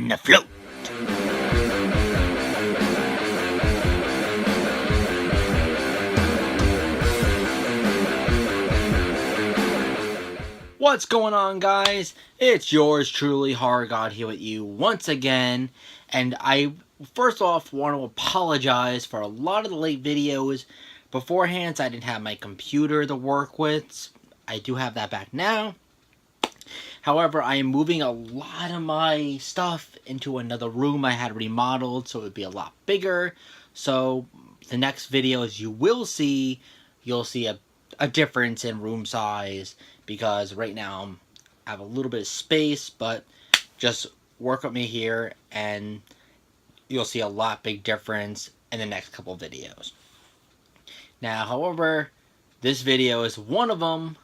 on the float. What's going on, guys? It's yours truly, Horrorgod, here with you once again. And I, first off, want to apologize for a lot of the late videos. Beforehand, I didn't have my computer to work with. I do have that back now. However, I am moving a lot of my stuff into another room I had remodeled, so it would be a lot bigger. So, the next videos you'll see a difference in room size, because right now I have a little bit of space, but just work with me here and you'll see a lot big difference in the next couple videos. Now, however, this video is one of them.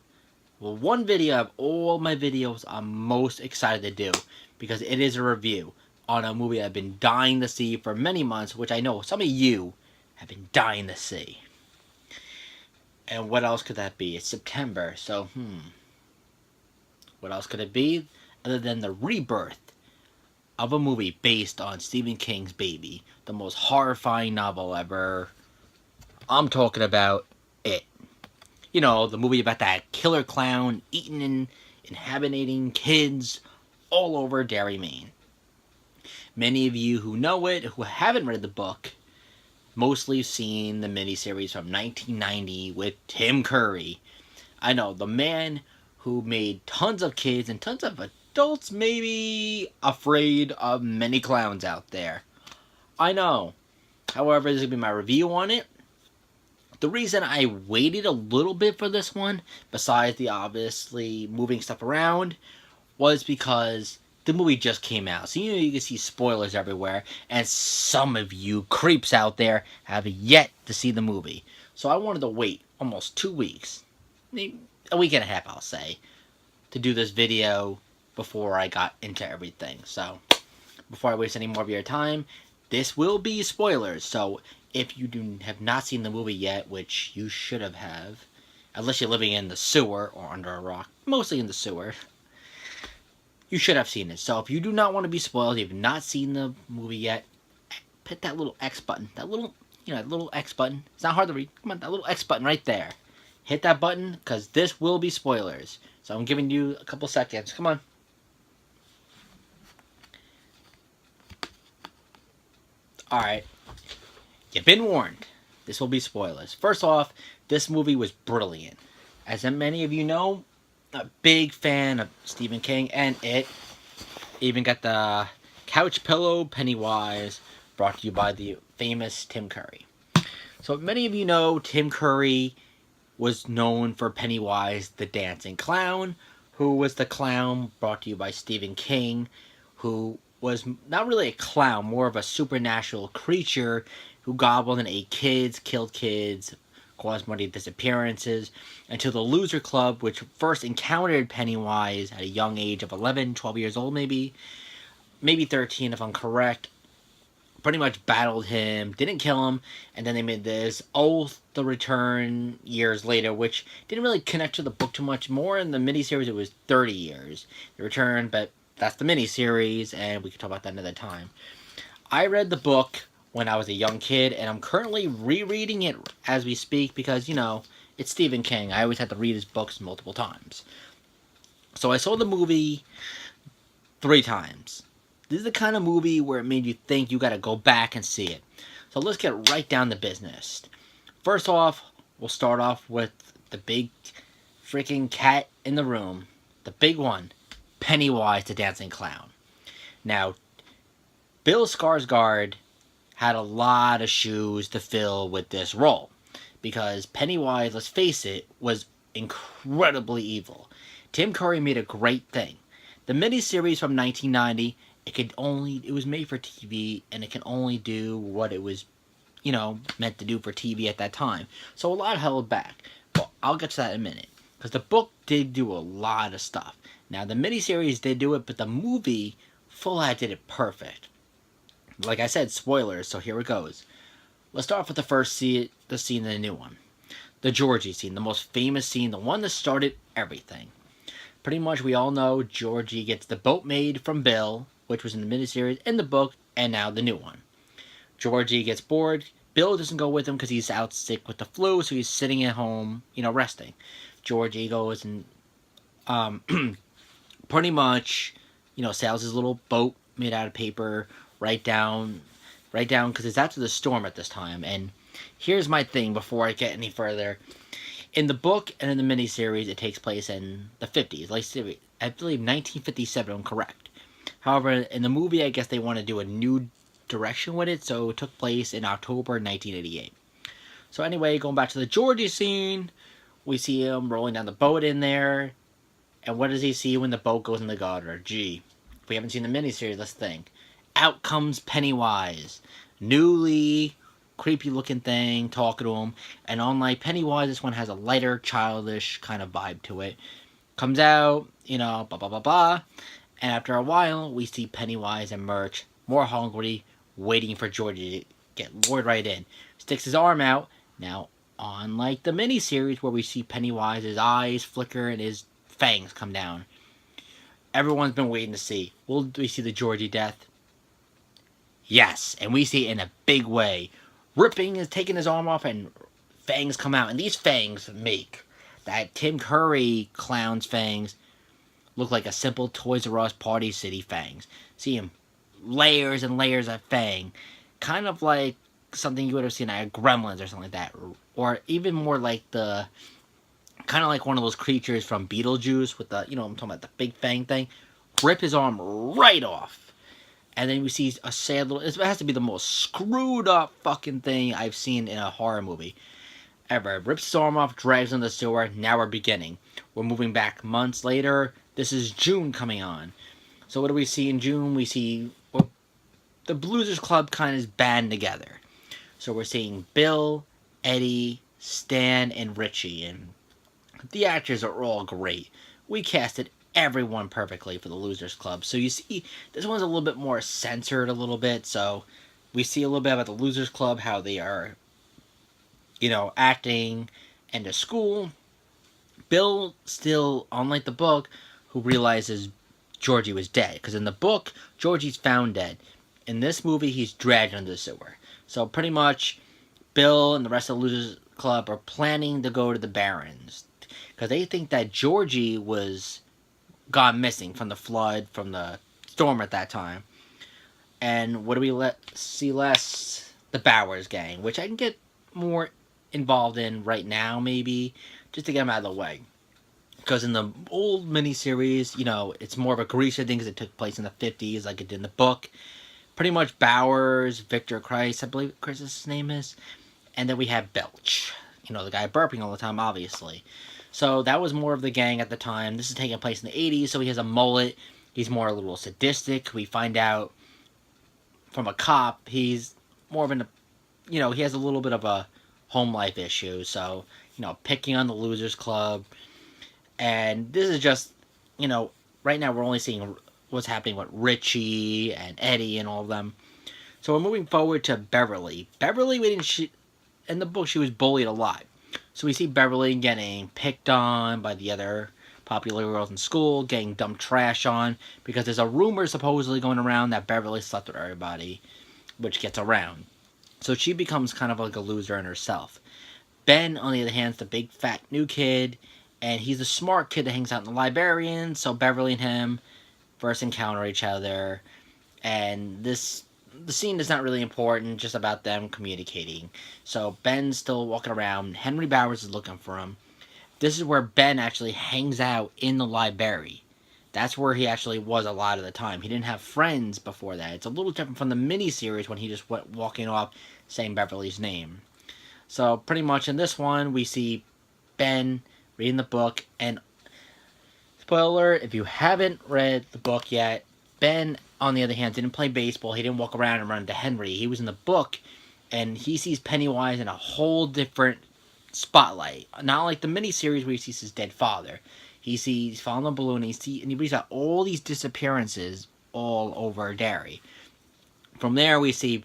Well, one video of all my videos I'm most excited to do, because it is a review on a movie I've been dying to see for many months, which I know some of you have been dying to see. And what else could that be? It's September, so what else could it be other than the rebirth of a movie based on Stephen King's Baby, the most horrifying novel ever. I'm talking about It. You know, the movie about that killer clown eating and inhabiting kids all over Derry, Maine. Many of you who know it, who haven't read the book, mostly seen the miniseries from 1990 with Tim Curry. I know, the man who made tons of kids and tons of adults maybe afraid of many clowns out there. I know. However, this is going to be my review on it. The reason I waited a little bit for this one, besides the obviously moving stuff around, was because the movie just came out. So you can see spoilers everywhere, and some of you creeps out there have yet to see the movie. So I wanted to wait almost 2 weeks, maybe a week and a half I'll say, to do this video before I got into everything. So before I waste any more of your time, this will be spoilers. So if you have not seen the movie yet, which you should have, unless you're living in the sewer or under a rock, mostly in the sewer, you should have seen it. So if you do not want to be spoiled, you have not seen the movie yet, hit that little X button. That little, that little X button. It's not hard to read. Come on, that little X button right there. Hit that button, because this will be spoilers. So I'm giving you a couple seconds. Come on. Alright. You've been warned. This will be spoilers. First off, this movie was brilliant. As many of you know, a big fan of Stephen King and It. Even got the couch pillow Pennywise, brought to you by the famous Tim Curry. So many of you know Tim Curry was known for Pennywise the Dancing Clown, who was the clown brought to you by Stephen King, who was not really a clown, more of a supernatural creature who gobbled and ate kids, killed kids, caused many disappearances, until the Loser Club, which first encountered Pennywise at a young age of 11, 12 years old maybe 13 if I'm correct, pretty much battled him, didn't kill him, and then they made this Oath the Return years later, which didn't really connect to the book too much. More in the miniseries, it was 30 years. The Return, but that's the miniseries, and we can talk about that another time. I read the book when I was a young kid, and I'm currently rereading it as we speak, because, it's Stephen King. I always have to read his books multiple times. So I saw the movie 3 times. This is the kind of movie where it made you think you gotta go back and see it. So let's get right down to business. First off, we'll start off with the big freaking cat in the room. The big one. Pennywise the Dancing Clown. Now, Bill Skarsgård had a lot of shoes to fill with this role, because Pennywise, let's face it, was incredibly evil. Tim Curry made a great thing. The miniseries from 1990, it was made for TV, and it can only do what it was, meant to do for TV at that time. So a lot held back. But I'll get to that in a minute, because the book did do a lot of stuff. Now, the miniseries did do it, but the movie, full out, did it perfect. Like I said, spoilers, so here it goes. Let's start off with the scene in the new one. The Georgie scene, the most famous scene, the one that started everything. Pretty much we all know Georgie gets the boat made from Bill, which was in the miniseries, in the book, and now the new one. Georgie gets bored. Bill doesn't go with him because he's out sick with the flu, so he's sitting at home, resting. Georgie goes and um, pretty much, sails his little boat made out of paper right down, because it's after the storm at this time. And here's my thing before I get any further. In the book and in the miniseries, it takes place in the 50s. Like, I believe 1957, I'm correct. However, in the movie, I guess they want to do a new direction with it, so it took place in October 1988. So anyway, going back to the Georgie scene, we see him rolling down the boat in there, and what does he see when the boat goes in the gutter? Gee, if we haven't seen the miniseries, let's think. Out comes Pennywise, newly creepy looking thing, talking to him, and unlike Pennywise, this one has a lighter, childish kind of vibe to it. Comes out, blah blah blah blah, and after a while, we see Pennywise emerge, more hungry, waiting for Georgie to get lured right in. Sticks his arm out. Now, unlike the miniseries where we see Pennywise's eyes flicker and his fangs come down, everyone's been waiting to see. Will we see the Georgie death? Yes, and we see it in a big way. Ripping is taking his arm off and fangs come out. And these fangs make that Tim Curry clown's fangs look like a simple Toys R Us Party City fangs. See him, layers and layers of fang. Kind of like something you would have seen at Gremlins or something like that. Or even more like kind of like one of those creatures from Beetlejuice with the, I'm talking about the big fang thing. Rip his arm right off. And then we see a sad little... It has to be the most screwed up fucking thing I've seen in a horror movie ever. Rips his arm off, drags him in the sewer. Now we're beginning. We're moving back months later. This is June coming on. So what do we see in June? We see... Well, the Bluesers Club kind of is band together. So we're seeing Bill, Eddie, Stan, and Richie. And the actors are all great. We casted everyone perfectly for the Losers Club. So you see, this one's a little bit more censored a little bit. So we see a little bit about the Losers Club, how they are, acting and the school. Bill still, unlike the book, who realizes Georgie was dead. Because in the book, Georgie's found dead. In this movie, he's dragged into the sewer. So pretty much, Bill and the rest of the Losers Club are planning to go to the Barrens. Because they think that Georgie was gone missing from the flood, from the storm at that time. And what do we see less? The Bowers gang, which I can get more involved in right now, maybe, just to get them out of the way. Because in the old miniseries, it's more of a greaser thing because it took place in the 50s, like it did in the book. Pretty much Bowers, Victor Christ, I believe Chris's name is. And then we have Belch, the guy burping all the time, obviously. So that was more of the gang at the time. This is taking place in the 80s, so he has a mullet. He's more a little sadistic. We find out from a cop he's more of he has a little bit of a home life issue. So, picking on the Losers Club. And this is just, right now we're only seeing what's happening with Richie and Eddie and all of them. So we're moving forward to Beverly. Beverly, in the book, she was bullied a lot. So we see Beverly getting picked on by the other popular girls in school, getting dumped trash on, because there's a rumor supposedly going around that Beverly slept with everybody, which gets around. So she becomes kind of like a loser in herself. Ben, on the other hand, is the big fat new kid, and he's the smart kid that hangs out in the librarian, so Beverly and him first encounter each other, and the scene is not really important, just about them communicating. So Ben's still walking around. Henry Bowers is looking for him. This is where Ben actually hangs out in the library. That's where he actually was a lot of the time. He didn't have friends before that. It's a little different from the miniseries when he just went walking off saying Beverly's name. So pretty much in this one, we see Ben reading the book. And spoiler, if you haven't read the book yet, Ben, on the other hand, didn't play baseball. He didn't walk around and run into Henry. He was in the book, and he sees Pennywise in a whole different spotlight. Not like the miniseries where he sees his dead father. He's following the balloon, and he reads out all these disappearances all over Derry. From there, we see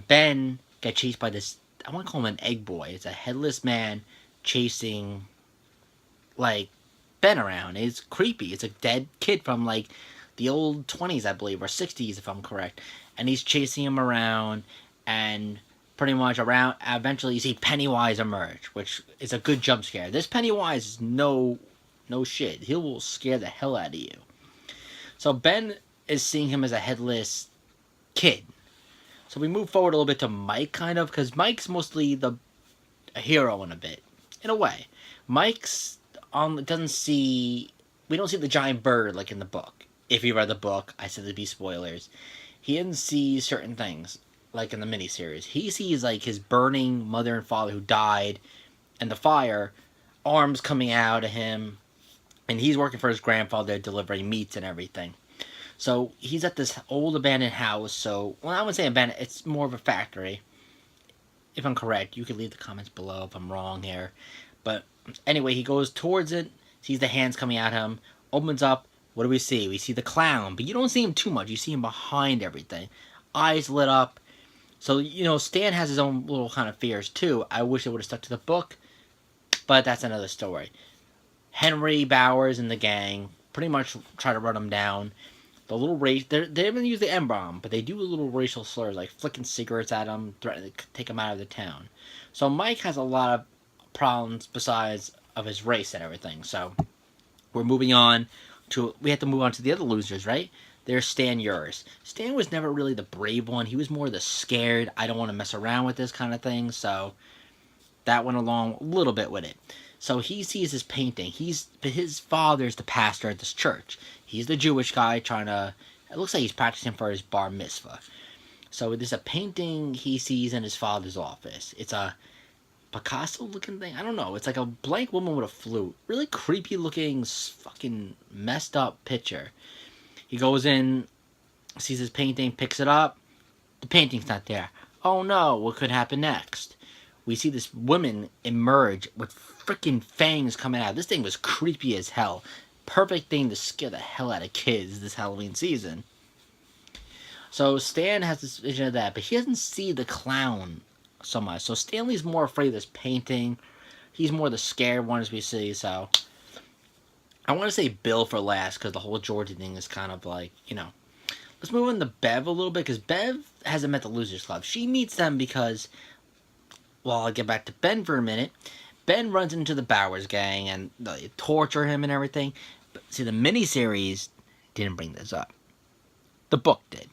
Ben get chased by this, I want to call him an egg boy. It's a headless man chasing, Ben around. It's creepy. It's a dead kid from, the old 20s, I believe, or 60s, if I'm correct. And he's chasing him around, and pretty much around. Eventually, you see Pennywise emerge, which is a good jump scare. This Pennywise is no shit. He will scare the hell out of you. So Ben is seeing him as a headless kid. So we move forward a little bit to Mike, kind of, because Mike's mostly a hero in a way. Mike's doesn't see. We don't see the giant bird like in the book. If you read the book, I said there'd be spoilers. He didn't see certain things like in the miniseries. He sees like his burning mother and father who died, and the fire, arms coming out of him, and he's working for his grandfather delivering meats and everything. So he's at this old abandoned house. So, well, I wouldn't say abandoned. It's more of a factory. If I'm correct, you could leave the comments below if I'm wrong here. But anyway, he goes towards it, sees the hands coming at him, opens up. What do we see? We see the clown, but you don't see him too much. You see him behind everything. Eyes lit up. So, Stan has his own little kind of fears too. I wish it would have stuck to the book, but that's another story. Henry Bowers and the gang pretty much try to run him down. The little race, they haven't used the M-bomb, but they do little racial slurs, like flicking cigarettes at him, threatening to take him out of the town. So Mike has a lot of problems besides of his race and everything. So we have to move on to the other losers, right? There's Stan Uris. Stan was never really the brave one. He was more the scared, I don't want to mess around with this kind of thing. So that went along a little bit with it. So he sees his painting. His father's the pastor at this church. He's the Jewish guy it looks like he's practicing for his bar mitzvah. So there's a painting he sees in his father's office. It's a Picasso looking thing. I don't know. It's like a blank woman with a flute. Really creepy looking, fucking messed up picture. He goes in, sees his painting, picks it up. The painting's not there. Oh no, what could happen next? We see this woman emerge with freaking fangs coming out. This thing was creepy as hell. Perfect thing to scare the hell out of kids this Halloween season. So Stan has this vision of that, but he doesn't see the clown so much. So Stanley's more afraid of this painting. He's more the scared one, as we see. So I want to say Bill for last, because the whole Georgie thing is kind of like, Let's move on to Bev a little bit, because Bev hasn't met the Losers Club. She meets them because, well, I'll get back to Ben for a minute. Ben runs into the Bowers gang, and they torture him and everything. But see, the miniseries didn't bring this up. The book did.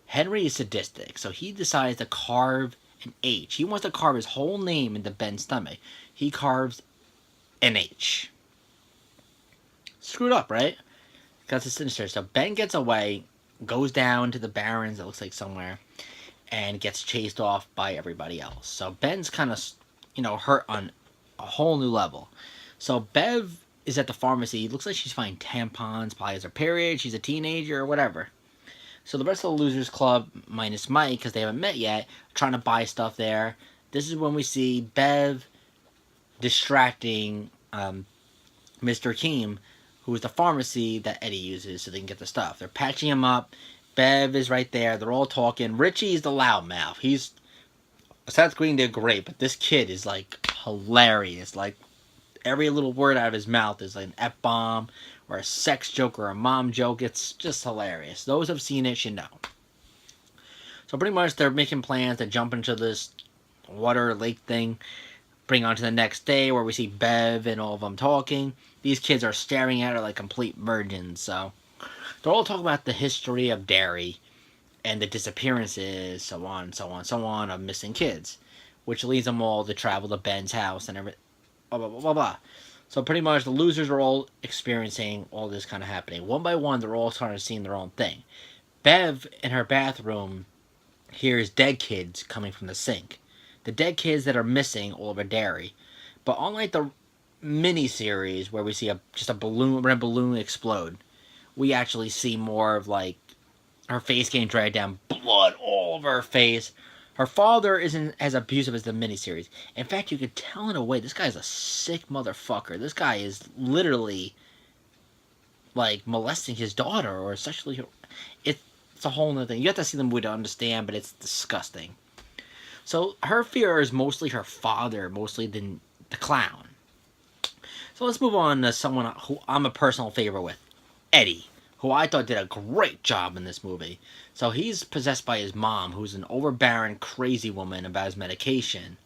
Henry is sadistic, so he decides to carve an H. He wants to carve his whole name into Ben's stomach. He carves an H. Screwed up, right? Because it's sinister. So Ben gets away, goes down to the Barrens, it looks like somewhere, and gets chased off by everybody else. So Ben's kind of, hurt on a whole new level. So Bev is at the pharmacy. It looks like she's finding tampons, probably has her period, she's a teenager or whatever. So the rest of the Losers Club, minus Mike, because they haven't met yet, trying to buy stuff there. This is when we see Bev distracting Mr. Keem, who is the pharmacy that Eddie uses so they can get the stuff. They're patching him up. Bev is right there. They're all talking. Richie's the loudmouth. Seth Green did great, but this kid is, like, hilarious. Like, every little word out of his mouth is like an F-bomb or a sex joke or a mom joke. It's just hilarious. Those who have seen it should know. So pretty much they're making plans to jump into this water lake thing, bring on to the next day where we see Bev and all of them talking. These kids are staring at her like complete virgins. So they're all talking about the history of Derry and the disappearances, so on, so on, so on, of missing kids, which leads them all to travel to Ben's house and everything. Blah, blah, blah, blah, blah. So pretty much the losers are all experiencing all this kind of happening. One by one, they're all starting to see their own thing. Bev, in her bathroom, hears dead kids coming from the sink. The dead kids that are missing all over Derry. But unlike the mini-series where we see just a red balloon explode, we actually see more of like her face getting dragged down, blood all over her face. Her father isn't as abusive as the miniseries. In fact, you could tell in a way, this guy's a sick motherfucker. This guy is literally, like, molesting his daughter or sexually. It's a whole nother thing. You have to see the movie to understand, but it's disgusting. So her fear is mostly her father, mostly than the clown. So let's move on to someone who I'm a personal favorite with. Eddie, who I thought did a great job in this movie. So he's possessed by his mom, who's an overbearing, crazy woman about his medication.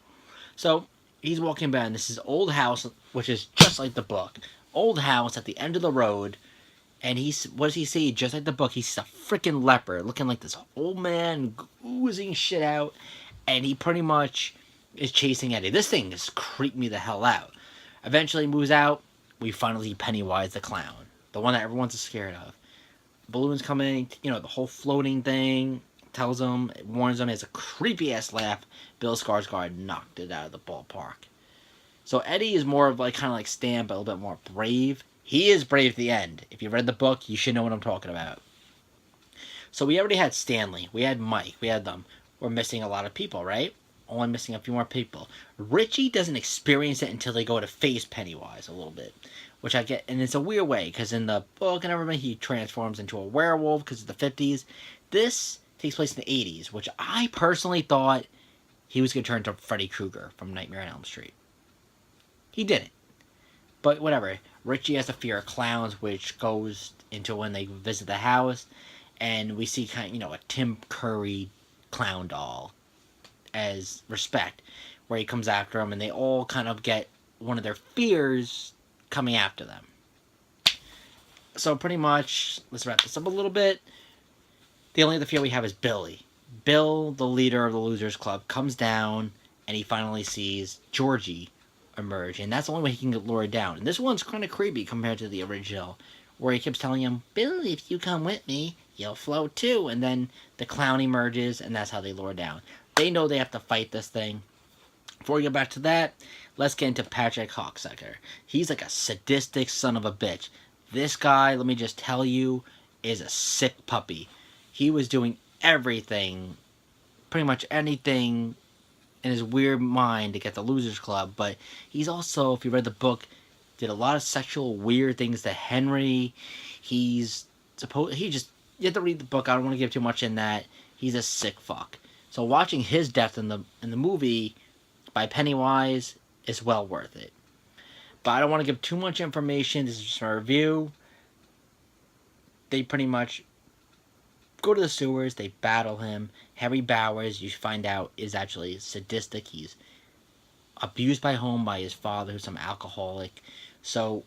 So he's walking by in this is old house, which is just like the book. Old house at the end of the road, and what does he see? Just like the book, he sees a freaking leopard looking like this old man oozing shit out, and he pretty much is chasing Eddie. This thing just creeped me the hell out. Eventually moves out. We finally see Pennywise the clown, the one that everyone's scared of. Balloons coming, the whole floating thing. Tells him, warns him, he has a creepy ass laugh. Bill Skarsgård knocked it out of the ballpark. So Eddie is more of kind of like Stan, but a little bit more brave. He is brave at the end. If you read the book, you should know what I'm talking about. So we already had Stanley. We had Mike. We had them. We're missing a lot of people, right? Only missing a few more people. Richie doesn't experience it until they go to face Pennywise a little bit. Which I get, and it's a weird way, because in the book and everything, he transforms into a werewolf because it's the 50s. This takes place in the 80s, which I personally thought he was going to turn to Freddy Krueger from Nightmare on Elm Street. He didn't. But whatever. Richie has a fear of clowns, which goes into when they visit the house. And we see a Tim Curry clown doll as respect, where he comes after them, and they all kind of get one of their fears coming after them. So pretty much, let's wrap this up a little bit. The only other fear we have is Billy. Bill, the leader of the Losers Club, comes down, and he finally sees Georgie emerge, and that's the only way he can get lured down. And this one's kind of creepy compared to the original, where he keeps telling him, Bill, if you come with me, you'll float too. And then the clown emerges, and that's how they lure down. They know they have to fight this thing. Before we get back to that, let's get into Patrick Hawksucker. He's like a sadistic son of a bitch. This guy, let me just tell you, is a sick puppy. He was doing everything, pretty much anything in his weird mind to get the Losers Club, but he's also, if you read the book, did a lot of sexual weird things to Henry. You have to read the book. I don't want to give too much in that. He's a sick fuck. So watching his death in the movie by Pennywise is well worth it. But I don't want to give too much information. This is just a review. They pretty much go to the sewers. They battle him. Harry Bowers, you find out, is actually sadistic. He's abused by his father, who's some alcoholic. So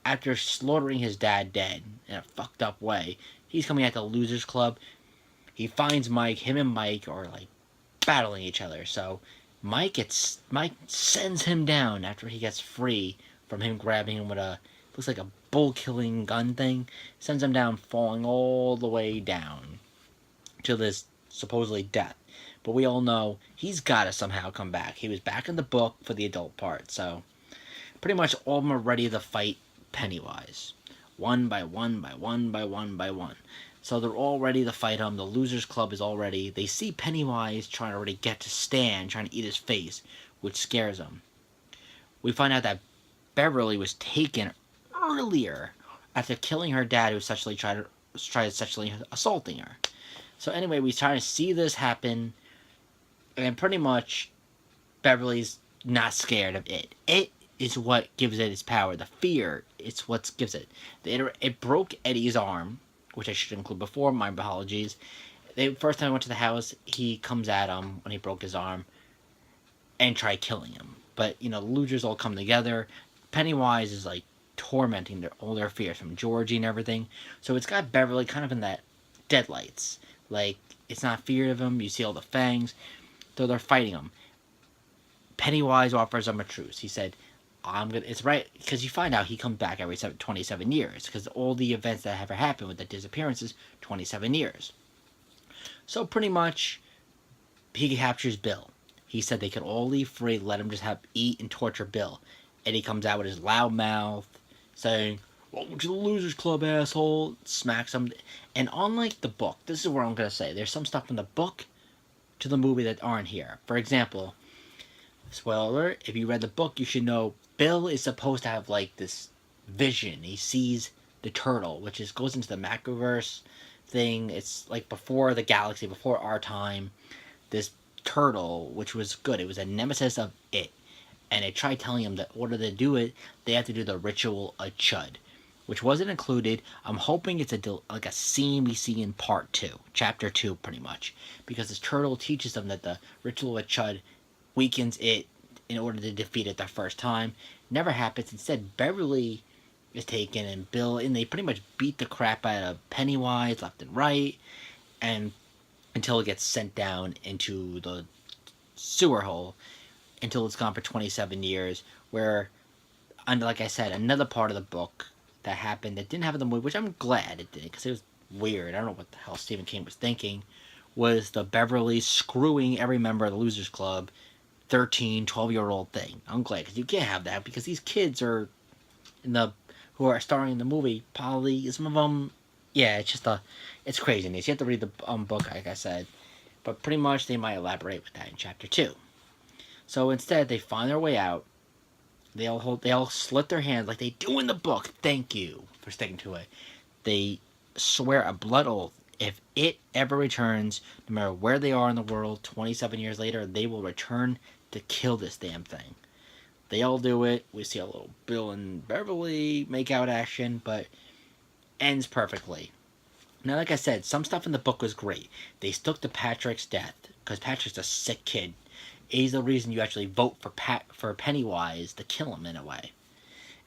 after slaughtering his dad dead in a fucked up way, he's coming at the Losers Club. He finds Mike. Him and Mike are battling each other. So Mike sends him down after he gets free from him grabbing him with looks like a bull-killing gun thing. Sends him down, falling all the way down to this supposedly death. But we all know he's got to somehow come back. He was back in the book for the adult part. So pretty much all of them are ready to fight Pennywise. One by one by one by one by one. So they're all ready to fight him. The Losers Club is all ready. They see Pennywise trying to already get to Stan, trying to eat his face, which scares them. We find out that Beverly was taken earlier after killing her dad, who tried sexually assaulting her. So anyway, we try to see this happen, and pretty much Beverly's not scared of it. It is what gives it its power. The fear, it's what gives it. It broke Eddie's arm, which I should include before, my apologies. The first time I went to the house, he comes at him when he broke his arm and try killing him. But, the losers all come together. Pennywise is, tormenting all their fears from Georgie and everything. So it's got Beverly kind of in that deadlights. It's not fear of him. You see all the fangs. So they're fighting him. Pennywise offers him a truce. He said, it's right, because you find out he comes back every 27 years, because all the events that ever happened with the disappearances, 27 years. So pretty much, he captures Bill. He said they could all leave free, let him just eat and torture Bill. Eddie comes out with his loud mouth, saying, "Welcome to the Losers Club, asshole," smacks him. And unlike the book, this is what I'm going to say, there's some stuff in the book to the movie that aren't here. For example, spoiler alert, if you read the book, you should know Bill is supposed to have this vision. He sees the turtle, which goes into the Macroverse thing. It's before the galaxy, before our time. This turtle, which was good, it was a nemesis of it. And they tried telling him that in order to do it, they have to do the ritual of Chud. which wasn't included. I'm hoping it's like a scene we see in part 2, chapter 2, pretty much, because this turtle teaches them that the ritual of Chud weakens it in order to defeat it the first time. Never happens. Instead, Beverly is taken and Bill, and they pretty much beat the crap out of Pennywise left and right, and until it gets sent down into the sewer hole, until it's gone for 27 years, where, like I said, another part of the book that happened that didn't have in the movie, which I'm glad it did, because it was weird. I don't know what the hell Stephen King was thinking, was the Beverly screwing every member of the Losers Club 13, 12-year-old thing. I'm glad, because you can't have that, because these kids are who are starring in the movie, probably, some of them, yeah, it's craziness. You have to read the book, like I said, but pretty much they might elaborate with that in chapter 2. So instead, they find their way out. They all slit their hands like they do in the book. Thank you for sticking to it. They swear a blood oath. If it ever returns, no matter where they are in the world, 27 years later, they will return to kill this damn thing. They all do it. We see a little Bill and Beverly make out action, but ends perfectly. Now, like I said, some stuff in the book was great. They stuck to Patrick's death, because Patrick's a sick kid. He's the reason you actually vote for Pennywise to kill him, in a way.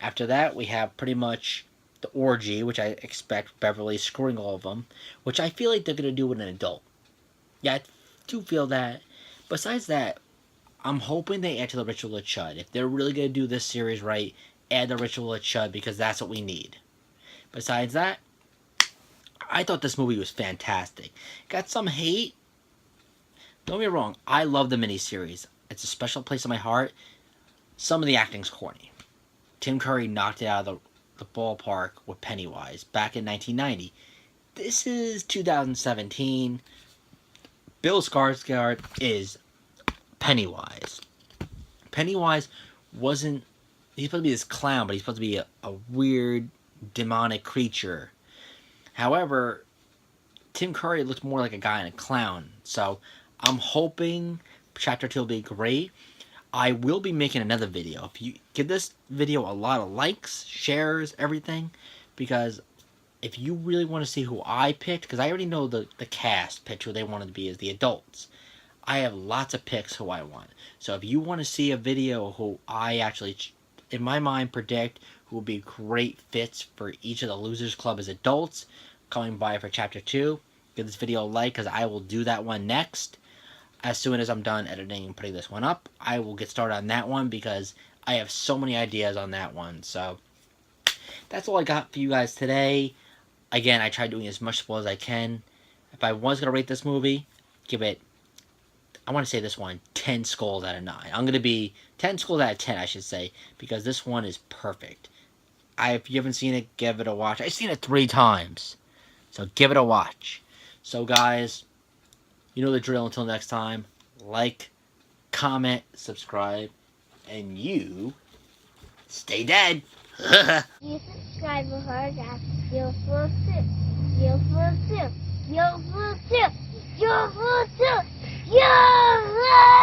After that, we have pretty much the orgy, which I expect Beverly screwing all of them, which I feel like they're going to do with an adult. Yeah, I do feel that. Besides that, I'm hoping they add to the Ritual of Chud. If they're really going to do this series right, add the Ritual of Chud, because that's what we need. Besides that, I thought this movie was fantastic. Got some hate. Don't get me wrong, I love the miniseries. It's a special place in my heart. Some of the acting's corny. Tim Curry knocked it out of the ballpark with Pennywise back in 1990. This is 2017. Bill Skarsgård is Pennywise. Pennywise wasn't... He's supposed to be this clown, but he's supposed to be a weird, demonic creature. However, Tim Curry looks more like a guy and a clown. So, I'm hoping Chapter 2 will be great. I will be making another video. If you give this video a lot of likes, shares, everything, because if you really want to see who I picked, because I already know the cast picked who they wanted to be as the adults. I have lots of picks who I want. So if you want to see a video who I actually, in my mind, predict who will be great fits for each of the Losers Club as adults, coming by for Chapter 2, give this video a like, because I will do that one next. As soon as I'm done editing and putting this one up, I will get started on that one, because I have so many ideas on that one. So, that's all I got for you guys today. Again, I tried doing as much spoil as I can. If I was going to rate this movie, give it, I want to say this one, 10 skulls out of 9. I'm going to be 10 skulls out of 10, I should say, because this one is perfect. If you haven't seen it, give it a watch. I've seen it 3 times. So, give it a watch. So, guys, you know the drill. Until next time, like, comment, subscribe, and you stay dead. You subscribe to Horrorgod, you'll fall sick. You'll fall sick. You'll fall sick. You'll fall sick. You'll fall